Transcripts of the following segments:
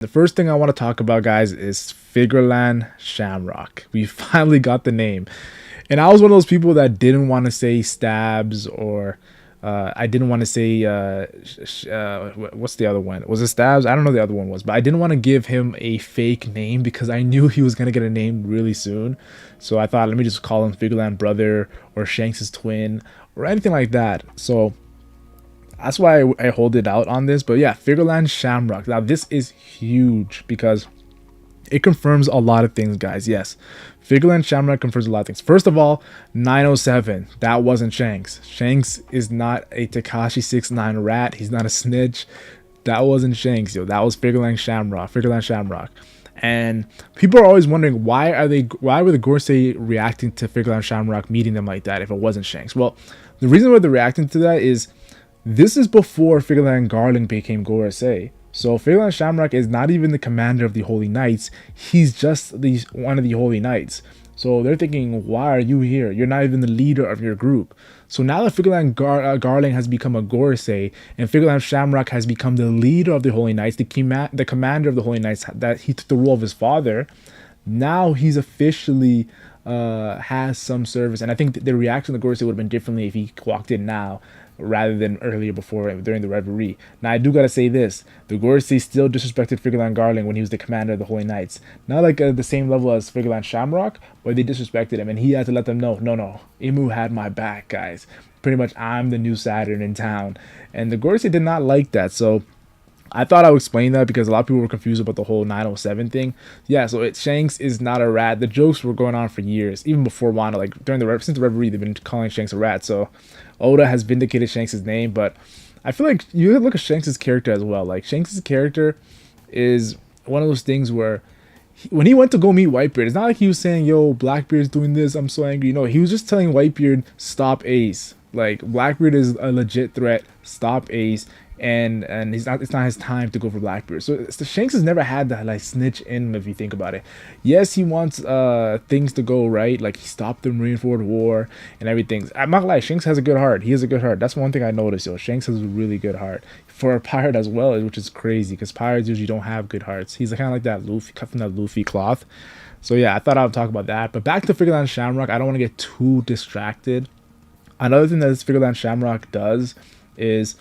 The first thing I want to talk about, guys, is Figarland Shamrock. We finally got the name. And I was one of those people that didn't want to say stabs or I didn't want to say, what's the other one? Was it stabs? I don't know the other one was, but I didn't want to give him a fake name because I knew he was going to get a name really soon. So I thought, let me just call him Figarland Brother or Shanks' twin or anything like that. So that's why I hold it out on this. But yeah, Figarland Shamrock. Now this is huge because it confirms a lot of things, guys. Yes, Figarland Shamrock confirms a lot of things. First of all, 907. That wasn't Shanks. Shanks is not a Tekashi 69 rat. He's not a snitch. That wasn't Shanks, yo. That was Figarland Shamrock. Figarland Shamrock. And people are always wondering why were the Gorsei reacting to Figarland Shamrock meeting them like that if it wasn't Shanks? Well, the reason why they're reacting to that is this is before Figarland Garling became Gorsei. So Figarland Shamrock is not even the commander of the Holy Knights. He's just one of the Holy Knights. So they're thinking, why are you here? You're not even the leader of your group. So now that Figarland Garling has become a Gorsei and Figarland Shamrock has become the leader of the Holy Knights, the commander of the Holy Knights, that he took the role of his father, now he's officially has some service. And I think the reaction of the Gorsei would have been differently if he walked in now rather than earlier before during the revelry. Now I do gotta say this: the Gorsei still disrespected Figarland Garling when he was the commander of the Holy Knights. Not like the same level as Figarland Shamrock, but they disrespected him, and he had to let them know, no, Imu had my back, guys. Pretty much, I'm the new Saturn in town, and the Gorsei did not like that. So I thought I would explain that because a lot of people were confused about the whole 907 thing. Yeah, so Shanks is not a rat. The jokes were going on for years, even before Wano. Like since the revelry, they've been calling Shanks a rat. So Oda has vindicated Shanks' name, but I feel like you look at Shanks' character as well. Like Shanks' character is one of those things where when he went to go meet Whitebeard, it's not like he was saying, "Yo, Blackbeard's doing this. I'm so angry." No, he was just telling Whitebeard, "Stop Ace." Like Blackbeard is a legit threat. Stop Ace. And it's not his time to go for Blackbeard. So Shanks has never had that like snitch in him if you think about it. Yes, he wants things to go right, like he stopped the Marineford War and everything. I'm not gonna lie, Shanks has a good heart. He has a good heart. That's one thing I noticed, yo. Shanks has a really good heart for a pirate as well, which is crazy because pirates usually don't have good hearts. He's kind of like that Luffy, cut from that Luffy cloth. So yeah, I thought I would talk about that. But back to Figarland Shamrock, I don't want to get too distracted. Another thing that this Figarland Shamrock does is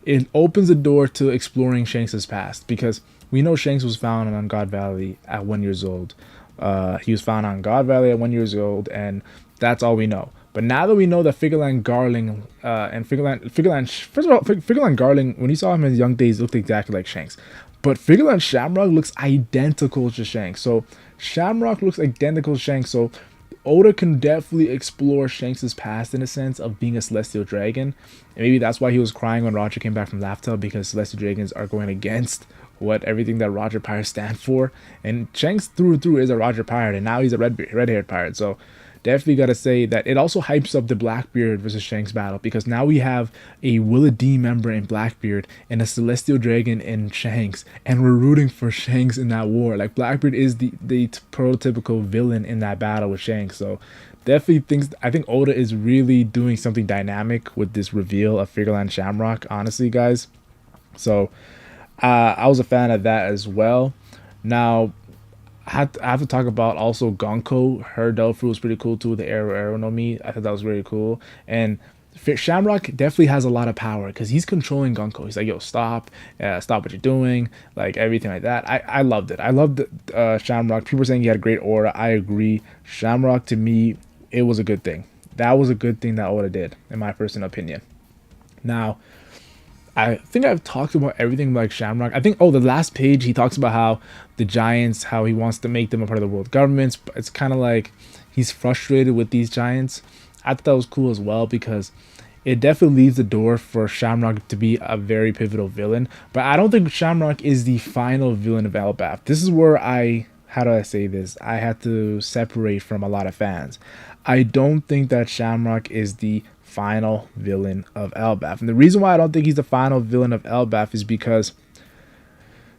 it opens the door to exploring Shanks' past, because we know Shanks was found on God Valley at 1 year old. He was found on God Valley at 1 year old, and that's all we know. But now that we know that Figarland Garling and Figarland, first of all, Figarland Garling, when you saw him in his young days, looked exactly like Shanks. But Figarland Shamrock looks identical to Shanks. So Shamrock looks identical to Shanks. So Oda can definitely explore Shanks' past in a sense of being a Celestial Dragon. And maybe that's why he was crying when Roger came back from Laugh-Tale, because Celestial Dragons are going against everything that Roger Pirates stand for. And Shanks through and through is a Roger Pirate, and now he's a red-haired pirate. So definitely got to say that it also hypes up the Blackbeard versus Shanks battle, because now we have a Willa D member in Blackbeard and a Celestial Dragon in Shanks, and we're rooting for Shanks in that war. Like Blackbeard is the prototypical villain in that battle with Shanks. So definitely I think Oda is really doing something dynamic with this reveal of Figarland Shamrock, honestly, guys. So I was a fan of that as well. Now I have to talk about also Gonko. Her Delphi was pretty cool too. The Arrow no Mi, I thought that was really cool. And Shamrock definitely has a lot of power because he's controlling Gonko. He's like, "Yo, stop what you're doing," like everything like that. I loved it. I loved Shamrock. People were saying he had a great aura. I agree. Shamrock, to me, it was a good thing. That was a good thing that Oda did, in my personal opinion. Now, I think I've talked about everything like Shamrock. I think, the last page, he talks about how the Giants, how he wants to make them a part of the world governments. But it's kind of like he's frustrated with these Giants. I thought that was cool as well, because it definitely leaves the door for Shamrock to be a very pivotal villain. But I don't think Shamrock is the final villain of Elbaf. This is where how do I say this? I had to separate from a lot of fans. I don't think that Shamrock is the final villain of Elbaf. And the reason why I don't think he's the final villain of Elbaf is because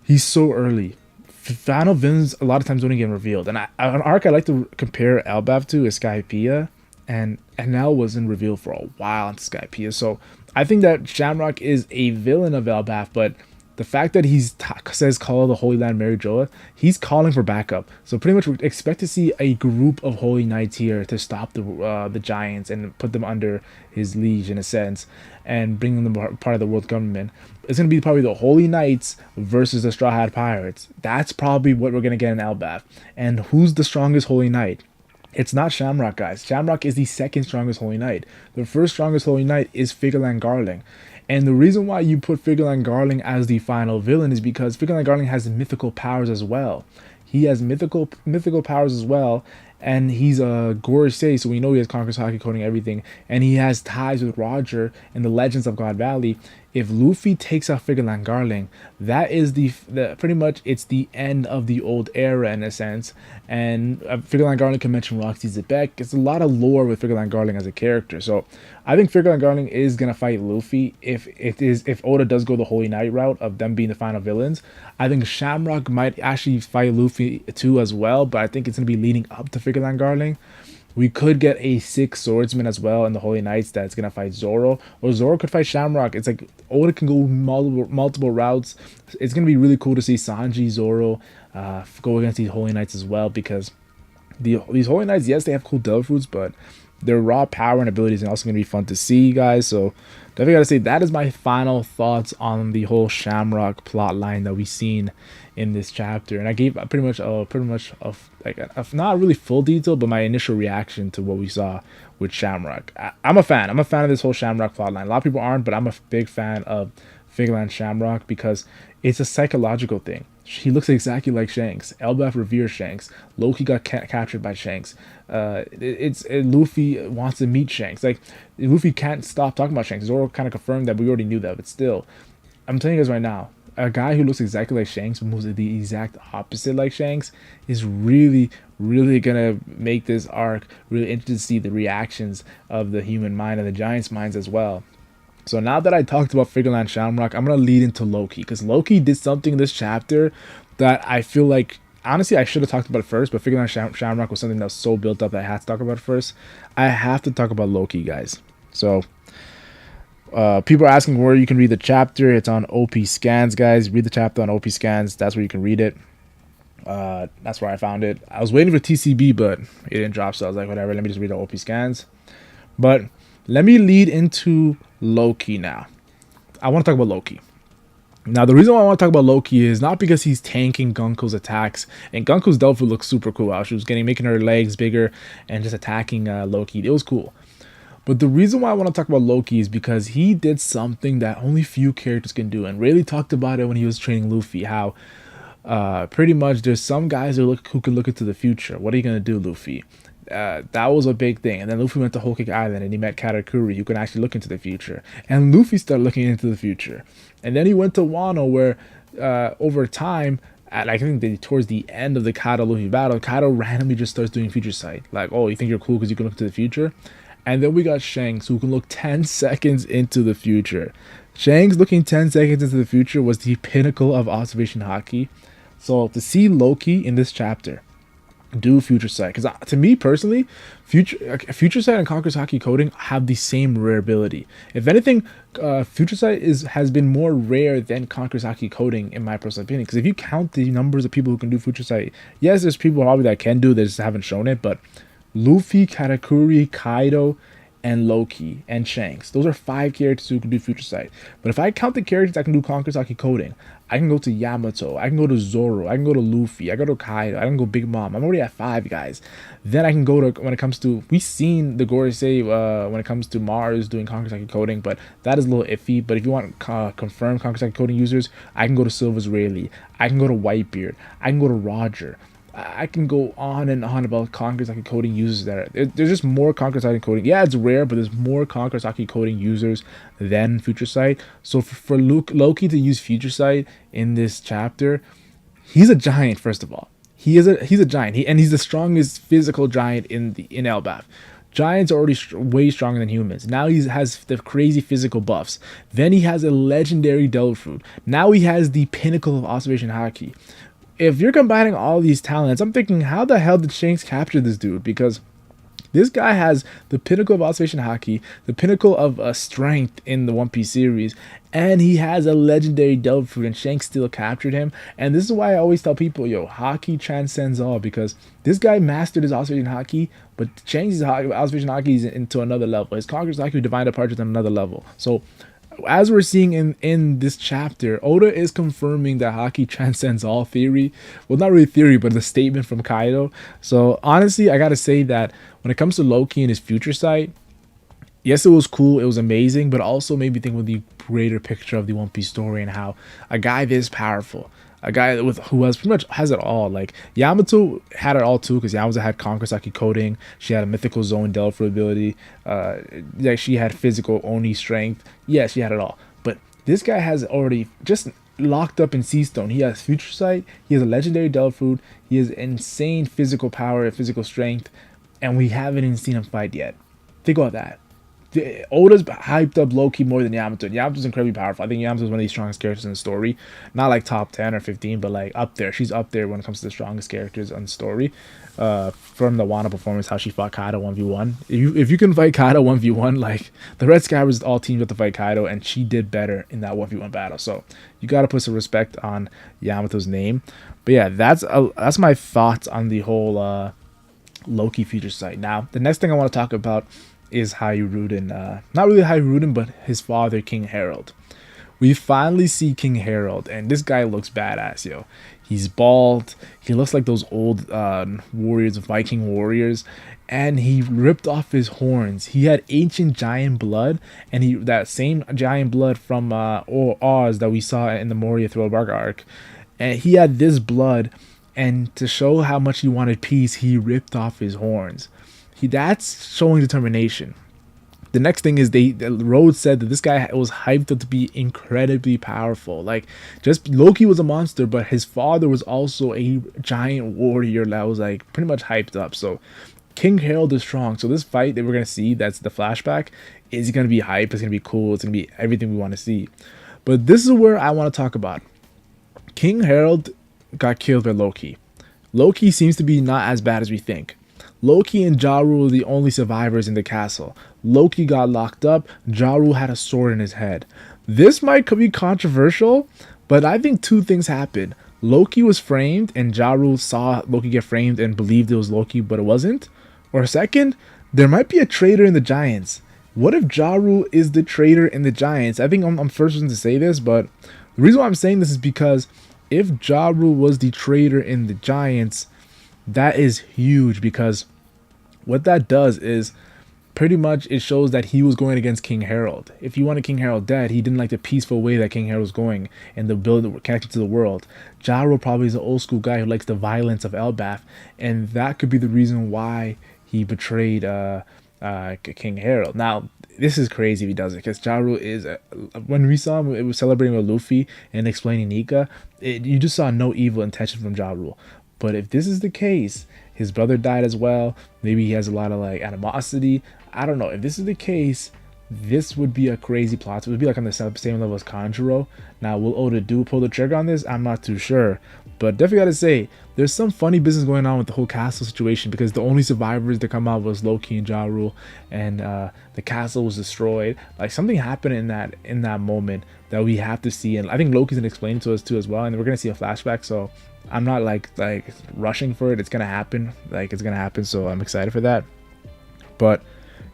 he's so early. Final villains a lot of times don't even get revealed. And an arc I like to compare Elbaf to is Skypiea, and Enel wasn't revealed for a while in Skypiea. So I think that Shamrock is a villain of Elbaf, but The fact that says call the Holy Land Mary Joa, he's calling for backup. So pretty much we expect to see a group of Holy Knights here to stop the Giants and put them under his liege in a sense, and bring them part of the world government. It's going to be probably the Holy Knights versus the Straw Hat Pirates. That's probably what we're going to get in Elbaf. And who's the strongest Holy Knight? It's not Shamrock, guys. Shamrock is the second strongest Holy Knight. The first strongest Holy Knight is Figarland Garling. And the reason why you put Figarland Garling as the final villain is because Figarland Garling has mythical powers as well. He has mythical powers as well, and he's a Gorosei, so we know he has Conqueror's Haki coding everything, and he has ties with Roger and the Legends of God Valley. If Luffy takes out Figarland Garling, that is the pretty much it's the end of the old era in a sense. And Figarland Garling can mention Roxy Zebek. It's a lot of lore with Figarland Garling as a character. So I think Figarland Garling is gonna fight Luffy if Oda does go the Holy Knight route of them being the final villains. I think Shamrock might actually fight Luffy too as well, but I think it's gonna be leading up to Figarland Garling. We could get a 6 swordsman as well in the Holy Knights that's gonna fight Zoro, or Zoro could fight Shamrock. It's like Oda can go multiple routes. It's gonna be really cool to see Sanji, Zoro go against these Holy Knights as well, because these Holy Knights, yes, they have cool devil fruits, but their raw power and abilities are also gonna be fun to see, guys. So definitely gotta say that is my final thoughts on the whole Shamrock plot line that we've seen in this chapter, and I gave pretty much a not really full detail, but my initial reaction to what we saw with Shamrock. I'm a fan of this whole Shamrock plotline. A lot of people aren't, but I'm a big fan of Figarland Shamrock because it's a psychological thing. He looks exactly like Shanks. Elbaf reveres Shanks. Loki got captured by Shanks. Luffy wants to meet Shanks. Like, Luffy can't stop talking about Shanks. Zoro kind of confirmed that, but we already knew that. But still, I'm telling you guys right now, a guy who looks exactly like Shanks but moves the exact opposite like Shanks is really gonna make this arc really interesting to see the reactions of the human mind and the Giants' minds as well. So now that I talked about Figarland Shamrock, I'm gonna lead into Loki, because Loki did something in this chapter that I feel like, honestly, I should have talked about it first, but Figarland Shamrock was something that was so built up that I had to talk about it first. I have to talk about Loki, guys. So people are asking where you can read the chapter. It's on OP Scans, guys. Read the chapter on OP Scans. That's where you can read it. That's where I found it. I was waiting for TCB, but it didn't drop, so I was like, whatever, let me just read the OP Scans. But let me lead into Loki now. I want to talk about Loki. Now, the reason why I want to talk about Loki is not because he's tanking Gunko's attacks, and Gunko's Delphi looks super cool. How she was making her legs bigger and just attacking Loki. It was cool. But the reason why I want to talk about Loki is because he did something that only few characters can do, and really talked about it when he was training Luffy, how pretty much there's some guys who can look into the future. What are you going to do, Luffy? That was a big thing. And then Luffy went to Whole Cake Island and he met Katakuri, who can actually look into the future. And Luffy started looking into the future. And then he went to Wano, where over time, I think towards the end of the Kaido Luffy battle, Kaido randomly just starts doing future sight. Like, oh, you think you're cool because you can look into the future? And then we got Shanks, who can look 10 seconds into the future. Shanks looking 10 seconds into the future was the pinnacle of observation haki. So to see Loki in this chapter do future sight, because to me personally, future sight and Conqueror's Haki coding have the same rare ability. If anything, future sight has been more rare than Conqueror's Haki coding, in my personal opinion. Because if you count the numbers of people who can do future sight, yes, there's people probably that can do, they just haven't shown it. But Luffy, Katakuri, Kaido, and Loki, and Shanks, those are 5 characters who can do future sight. But if I count the characters that can do Conqueror's Haki coding, I can go to Yamato, I can go to Zoro, I can go to Luffy, I can go to Kaido, I can go Big Mom. I'm already at 5 guys. Then I can go to, when it comes to, we've seen the Gorosei when it comes to Mars doing Conqueror's Haki coding, but that is a little iffy. But if you want confirmed Conqueror's Haki coding users, I can go to Silver's Rayleigh, I can go to Whitebeard, I can go to Roger. I can go on and on about Conqueror's Haki coding users there's just more Conqueror's Haki coding. Yeah, it's rare, but there's more Conqueror's Haki coding users than Future Sight. So for Loki to use Future Sight in this chapter, he's a giant. First of all, he's a giant. He's the strongest physical giant in Elbaf. Giants are already way stronger than humans. Now he has the crazy physical buffs. Then he has a legendary Devil Fruit. Now he has the pinnacle of observation haki. If you're combining all these talents, I'm thinking, how the hell did Shanks capture this dude? Because This guy has the pinnacle of observation haki, the pinnacle of strength in the One Piece series, and he has a legendary Delve Fruit, and Shanks still captured him. And this is why I always tell people, yo, haki transcends all, because this guy mastered his observation haki, but Shanks' observation haki is into another level. His Conqueror's haki with Divine Departure is on another level. So as we're seeing in this chapter, Oda is confirming that haki transcends all theory. Well, not really theory, but the statement from Kaido. So honestly, I gotta say that when it comes to Loki and his future sight, yes, it was cool, it was amazing, but also made me think of the greater picture of the One Piece story and how a guy this powerful, a guy who has pretty much has it all. Like Yamato had it all too, because Yamato had Conqueror's haki coding, she had a mythical zone Delve Fruit ability, like she had physical Oni strength. Yeah, she had it all. But this guy has already just locked up in Sea Stone. He has future sight, he has a legendary Delve Fruit, he has insane physical power and physical strength, and we haven't even seen him fight yet. Think about that. Oda's hyped up Loki more than Yamato. Yamato's incredibly powerful. I think Yamato's one of the strongest characters in the story. Not like top 10 or 15, but like up there. She's up there when it comes to the strongest characters in the story. From the Wano performance, how she fought Kaido 1v1. If you can fight Kaido 1v1, like the Red Sky was all teamed up to fight Kaido, and she did better in that 1v1 battle. So you gotta put some respect on Yamato's name. But yeah, that's my thoughts on the whole Loki future sight. Now, the next thing I want to talk about is Hyruden, not really Hyruden, but his father, King Harold. We finally see King Harold, and this guy looks badass, yo. He's bald, he looks like those old warriors, Viking warriors, and he ripped off his horns. He had ancient giant blood, and that same giant blood from Oz that we saw in the Moria Throwback arc, and he had this blood, and to show how much he wanted peace, he ripped off his horns. That's showing determination. The next thing is Rhodes said that this guy was hyped up to be incredibly powerful. Like, just Loki was a monster, but his father was also a giant warrior that was like pretty much hyped up. So King Harold is strong. So this fight that we're gonna see, that's the flashback, is gonna be hype. It's gonna be cool. It's gonna be everything we want to see. But this is where I want to talk about. King Harold got killed by Loki. Loki seems to be not as bad as we think. Loki and Ja Rule are the only survivors in the castle. Loki got locked up. Ja Rule had a sword in his head. This might be controversial, but I think two things happened. Loki was framed, and Ja Rule saw Loki get framed and believed it was Loki, but it wasn't. Or second, there might be a traitor in the Giants. What if Ja Rule is the traitor in the Giants? I think I'm first person to say this, but the reason why I'm saying this is because if Ja Rule was the traitor in the Giants, that is huge, because what that does is pretty much it shows that he was going against King Harold. If he wanted King Harold dead, he didn't like the peaceful way that King Harold was going and the build connected to the world. Ja Rule probably is an old school guy who likes the violence of Elbaf, and that could be the reason why he betrayed King Harold. Now, this is crazy if he does it, because Ja Rule is, when we saw him, it was celebrating with Luffy and explaining Nika, you just saw no evil intention from Ja Rule. But if this is the case, his brother died as well, maybe he has a lot of like animosity, I don't know. If this is the case, this would be a crazy plot. It would be like on the same level as Kanjuro. Now, will Oda pull the trigger on this? I'm not too sure, but definitely gotta say there's some funny business going on with the whole castle situation, because the only survivors that come out was Loki and Ja Rule, and the castle was destroyed. Like, something happened in that moment that we have to see, and I think Loki's gonna explain it to us too as well, and we're gonna see a flashback. So I'm not like rushing for it. It's gonna happen. Like, it's gonna happen. So I'm excited for that. But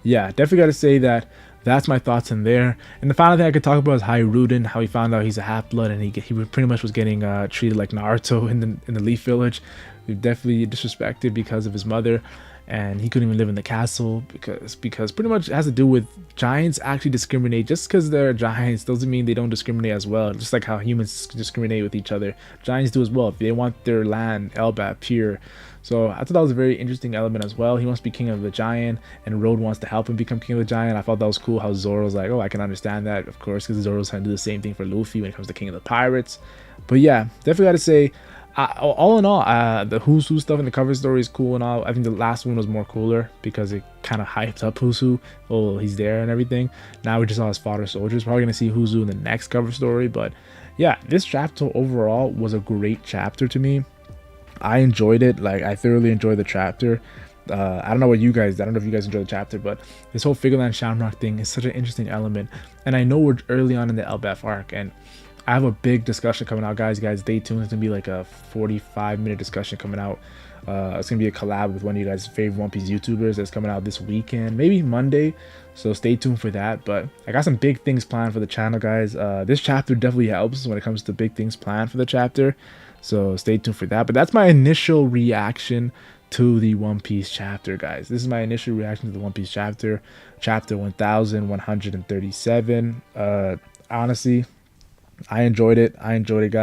yeah, definitely gotta say that that's my thoughts in there. And the final thing I could talk about is Hyruden, how he found out he's a half-blood, and he pretty much was getting treated like Naruto in the Leaf Village. He definitely disrespected because of his mother, and he couldn't even live in the castle because pretty much it has to do with giants actually discriminate. Just because they're giants doesn't mean they don't discriminate as well. Just like how humans discriminate with each other, giants do as well if they want their land Elbaf pure. So I thought that was a very interesting element as well. He wants to be king of the giant, and Road wants to help him become king of the giant. I thought that was cool how Zoro's like, oh, I can understand that, of course, because Zoro's trying to do the same thing for Luffy when it comes to king of the pirates. But yeah, definitely got to say, all in all, the Who's Who stuff in the cover story is cool and all. I think the last one was more cooler because it kind of hyped up Who's Who. Oh, he's there and everything. Now we just saw his fodder soldiers. Probably gonna see Who's Who in the next cover story. But yeah, this chapter overall was a great chapter to me. I enjoyed it. Like, I thoroughly enjoyed the chapter. I don't know what you guys, I don't know if you guys enjoy the chapter, but this whole Figarland Shamrock thing is such an interesting element. And I know we're early on in the Elbaf arc, and I have a big discussion coming out, guys. Stay tuned. It's gonna be like a 45-minute discussion coming out. It's gonna be a collab with one of you guys' favorite One Piece YouTubers that's coming out this weekend, maybe Monday. So stay tuned for that. But I got some big things planned for the channel, guys. This chapter definitely helps when it comes to big things planned for the chapter. So stay tuned for that. But that's my initial reaction to the One Piece chapter, guys. This is my initial reaction to the One Piece chapter 1137. Honestly, I enjoyed it, guys.